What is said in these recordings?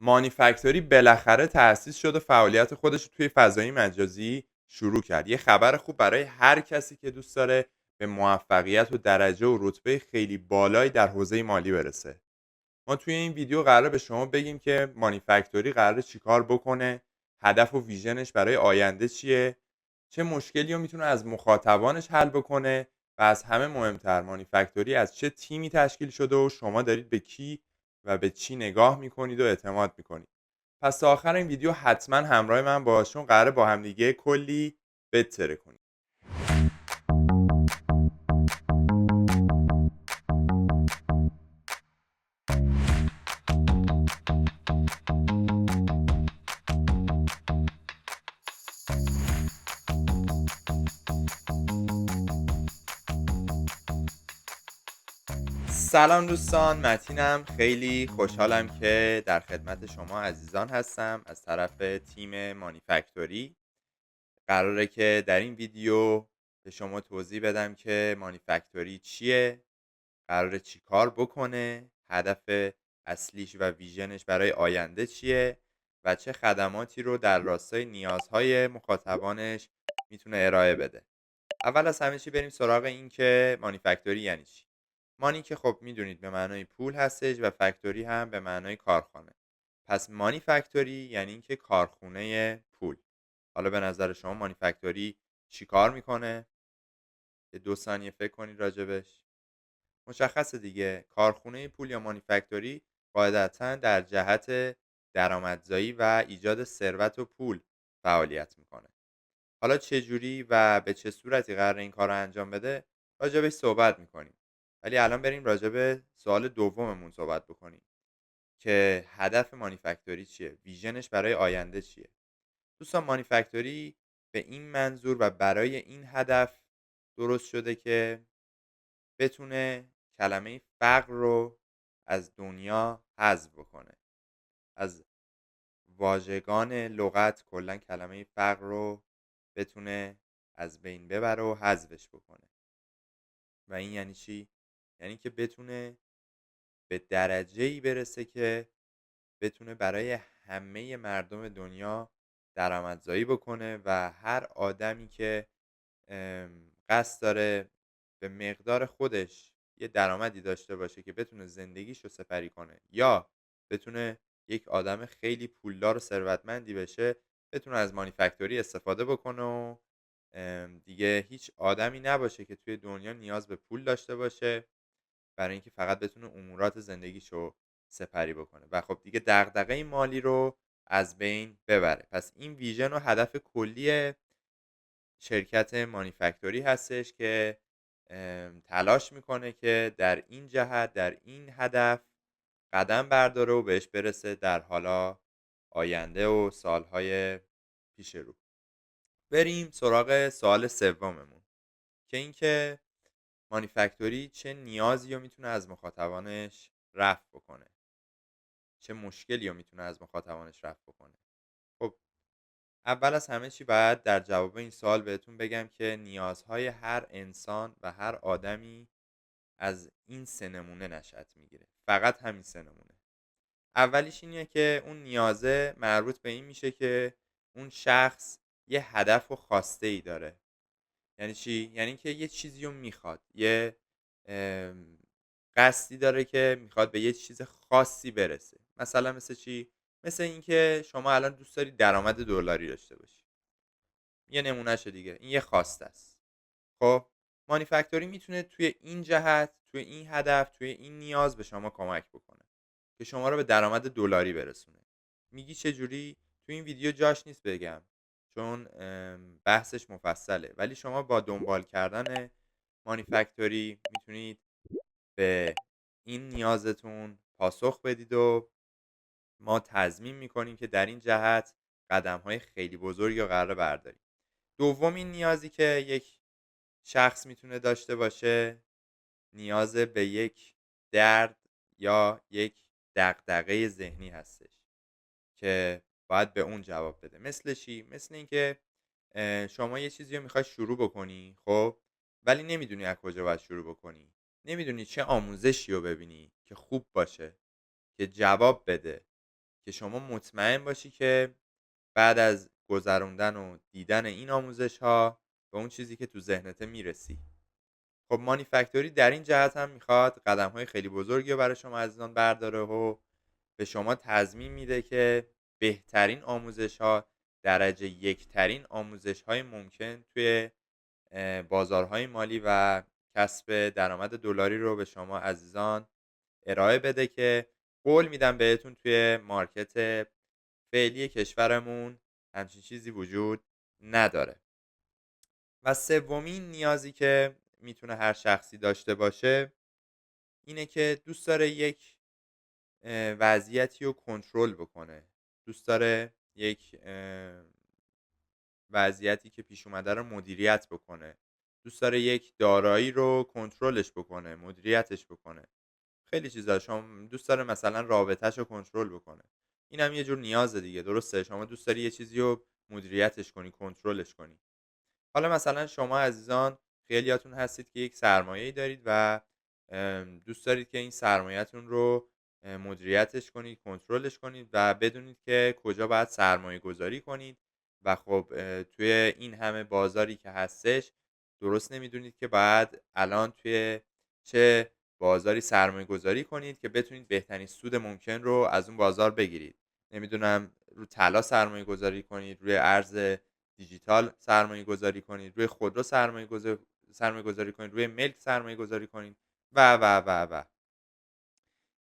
مانیفکتوری بالاخره تأسیس شد و فعالیت خودش رو توی فضای مجازی شروع کرد. یه خبر خوب برای هر کسی که دوست داره به موفقیت و درجه و رتبه خیلی بالایی در حوزه مالی برسه. ما توی این ویدیو قراره به شما بگیم که مانیفکتوری قراره چیکار بکنه، هدف و ویژنش برای آینده چیه، چه مشکلی رو میتونه از مخاطبانش حل بکنه و از همه مهمتر مانیفکتوری از چه تیمی تشکیل شده و شما دارید به کی و به چی نگاه میکنید و اعتماد میکنید. پس تا آخر این ویدیو حتما همراه من باشون، قراره با همدیگه کلی بتره کنیم. سلام دوستان، متینم. خیلی خوشحالم که در خدمت شما عزیزان هستم از طرف تیم مانیفکتوری. قراره که در این ویدیو به شما توضیح بدم که مانیفکتوری چیه، قراره چی کار بکنه، هدف اصلیش و ویژنش برای آینده چیه و چه خدماتی رو در راستای نیازهای مخاطبانش میتونه ارائه بده. اول از همه چی بریم سراغ این که مانیفکتوری یعنی چی. مانی که خب میدونید به معنای پول هستش و فکتوری هم به معنای کارخانه. پس مانیفکتوری یعنی اینکه کارخونه پول. حالا به نظر شما مانیفکتوری چی کار میکنه؟ یه 2 ثانیه فکر کنید راجبش. مشخصه دیگه، کارخونه پول یا مانیفکتوری قاعدتا در جهت درآمدزایی و ایجاد ثروت و پول فعالیت میکنه. حالا چه جوری و به چه صورتی قرار این کار رو انجام بده راجبش صحبت میکنیم. ولی الان بریم راجب سوال دوممون صحبت بکنیم که هدف مانیفکتوری چیه؟ ویژنش برای آینده چیه؟ دوستان، مانیفکتوری به این منظور و برای این هدف درست شده که بتونه کلمه فقر رو از دنیا حذف بکنه. از واژگان لغت کلا کلمه فقر رو بتونه از بین ببره و حذفش بکنه. و این یعنی چی؟ یعنی که بتونه به درجه‌ای برسه که بتونه برای همه مردم دنیا درآمدزایی بکنه و هر آدمی که قصد داره به مقدار خودش یه درآمدی داشته باشه که بتونه زندگیش رو سپری کنه یا بتونه یک آدم خیلی پولدار و ثروتمندی بشه، بتونه از مانیفکتوری استفاده بکنه و دیگه هیچ آدمی نباشه که توی دنیا نیاز به پول داشته باشه برای اینکه فقط بتونه امورات زندگیشو سپری بکنه و خب دیگه دغدغه مالی رو از بین ببره. پس این ویژن و هدف کلی شرکت مانیفکتوری هستش که تلاش میکنه که در این جهت، در این هدف قدم برداره و بهش برسه در حالا آینده و سالهای پیش رو. بریم سراغ سوال سوممون که اینکه مانیفکتوری چه نیازی رو میتونه از مخاطبانش رفع بکنه، چه مشکلی رو میتونه از مخاطبانش رفع بکنه. خب اول از همه چی باید در جواب این سوال بهتون بگم که نیازهای هر انسان و هر آدمی از این سه نمونه نشأت میگیره. فقط همین سه نمونه. اولیش اینه که اون نیازه مربوط به این میشه که اون شخص یه هدف و خواسته ای داره. یعنی چی؟ یعنی که یه چیزی رو میخواد، یه قصدی داره که میخواد به یه چیز خاصی برسه. مثلا مثل چی؟ مثل اینکه شما الان دوست داری درآمد دلاری داشته باشی. یه نمونهشه دیگه، این یه خواسته است. خب مانیفکتوری میتونه توی این جهت، توی این هدف، توی این نیاز به شما کمک بکنه که شما رو به درآمد دلاری برسونه. میگی چه جوری؟ تو این ویدیو جاش نیست بگم چون بحثش مفصله، ولی شما با دنبال کردن مانیفکتوری میتونید به این نیازتون پاسخ بدید و ما تضمین میکنیم که در این جهت قدم‌های خیلی بزرگی رو قراره برداریم. دومین نیازی که یک شخص میتونه داشته باشه نیاز به یک درد یا یک دغدغه ذهنی هستش که باید به اون جواب بده. مثل چی؟ مثل اینکه شما یه چیزی رو میخوای شروع بکنی، خب ولی نمیدونی از کجا باید شروع بکنی. نمیدونی چه آموزشی رو ببینی که خوب باشه، که جواب بده که شما مطمئن باشی که بعد از گذروندن و دیدن این آموزش‌ها به اون چیزی که تو ذهنته میرسی. خب مانیفکتوری در این جهت هم میخواد قدم‌های خیلی بزرگی رو برای شما عزیزان برداره و به شما تضمین میده که بهترین آموزش‌ها، درجه یکترین آموزش‌های ممکن توی بازارهای مالی و کسب درآمد دلاری رو به شما عزیزان ارائه بده که قول میدم بهتون توی مارکت فعلی کشورمون همچین چیزی وجود نداره. و سومین نیازی که میتونه هر شخصی داشته باشه اینه که دوست داره یک وضعیتی رو کنترل بکنه. دوست داره یک وضعیتی که پیش اومده رو مدیریت بکنه. دوست داره یک دارایی رو کنترلش بکنه، مدیریتش بکنه. خیلی چیزا شما دوست داره مثلا رابطه‌ش رو کنترل بکنه. این هم یه جور نیازه دیگه، درسته؟ شما دوست داری یه چیزی رو مدیریتش کنی، کنترلش کنی. حالا مثلا شما عزیزان خیلیاتون هستید که یک سرمایه‌ای دارید و دوست دارید که این سرمایه‌تون رو مدیریتش کنید، کنترلش کنید و بدونید که کجا باید سرمایه گذاری کنید و خب توی این همه بازاری که هستش درست نمیدونید که باید الان توی چه بازاری سرمایه گذاری کنید که بتونید بهترین سود ممکن رو از اون بازار بگیرید. نمیدونم رو طلا سرمایه گذاری کنید، روی ارز دیجیتال سرمایه گذاری کنید، روی خودرو سرمایه گذاری کنید، روی ملک سرمایه گذاری کنید و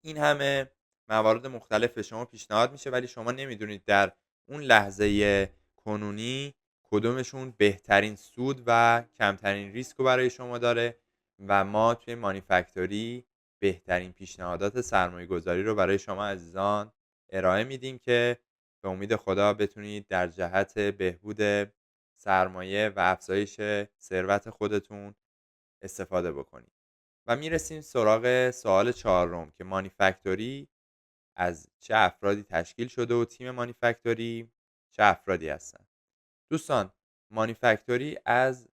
این همه موارد مختلف به شما پیشنهاد میشه ولی شما نمیدونید در اون لحظه کنونی کدومشون بهترین سود و کمترین ریسک رو برای شما داره و ما توی مانیفکتوری بهترین پیشنهادات سرمایه گذاری رو برای شما عزیزان ارائه میدیم که به امید خدا بتونید در جهت بهبود سرمایه و افزایش ثروت خودتون استفاده بکنید. و میرسیم سراغ سوال چهارم که مانیفکتوری از چه افرادی تشکیل شده و تیم مانیفکتوری چه افرادی هستن. دوستان مانیفکتوری از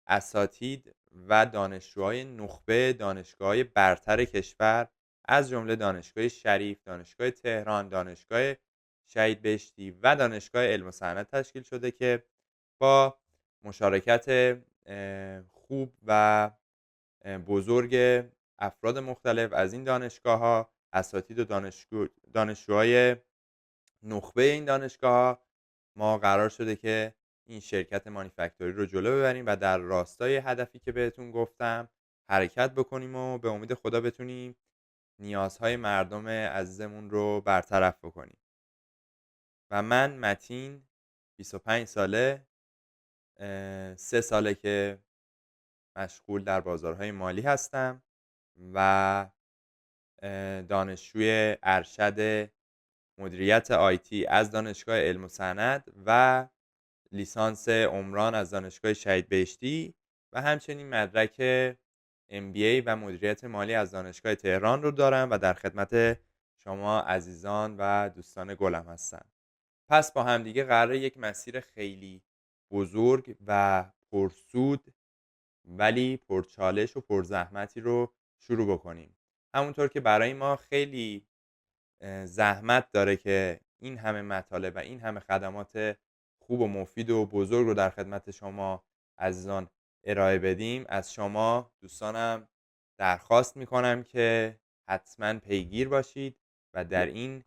اساتید و دانشجوهای نخبه دانشگاه‌های برتر کشور از جمله دانشگاه شریف، دانشگاه تهران، دانشگاه شهید بهشتی و دانشگاه علم و صنعت تشکیل شده که با مشارکت خوب و بزرگ افراد مختلف از این دانشگاه‌ها، اساتید و دانشجوهای نخبه این دانشگاه‌ها ما قرار شده که این شرکت مانیفکتوری رو جلو ببریم و در راستای هدفی که بهتون گفتم حرکت بکنیم و به امید خدا بتونیم نیازهای مردم عزیزمون رو برطرف بکنیم. و من متین 25 ساله 3 ساله که مشغول در بازارهای مالی هستم و دانشجوی ارشد مدیریت آیتی از دانشگاه علم و صنعت و لیسانس عمران از دانشگاه شهید بهشتی و همچنین مدرک MBA و مدیریت مالی از دانشگاه تهران رو دارم و در خدمت شما عزیزان و دوستان گلم هستم. پس با همدیگه قراره یک مسیر خیلی بزرگ و پرسود ولی پرچالش و پرزحمتی رو شروع بکنیم. همونطور که برای ما خیلی زحمت داره که این همه مطالب و این همه خدمات خوب و مفید و بزرگ رو در خدمت شما عزیزان ارائه بدیم، از شما دوستانم درخواست میکنم که حتما پیگیر باشید و در این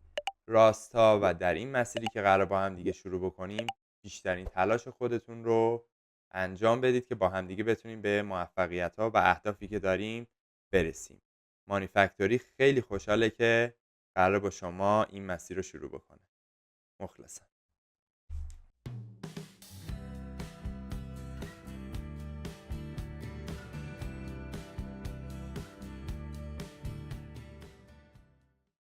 راستا و در این مسیری که قرار با هم دیگه شروع بکنیم بیشترین تلاش خودتون رو انجام بدید که با همدیگه بتونیم به موفقیت ها و اهدافی که داریم برسیم. مانیفکتوری خیلی خوشحاله که قراره با شما این مسیر رو شروع بکنه. مخلصم.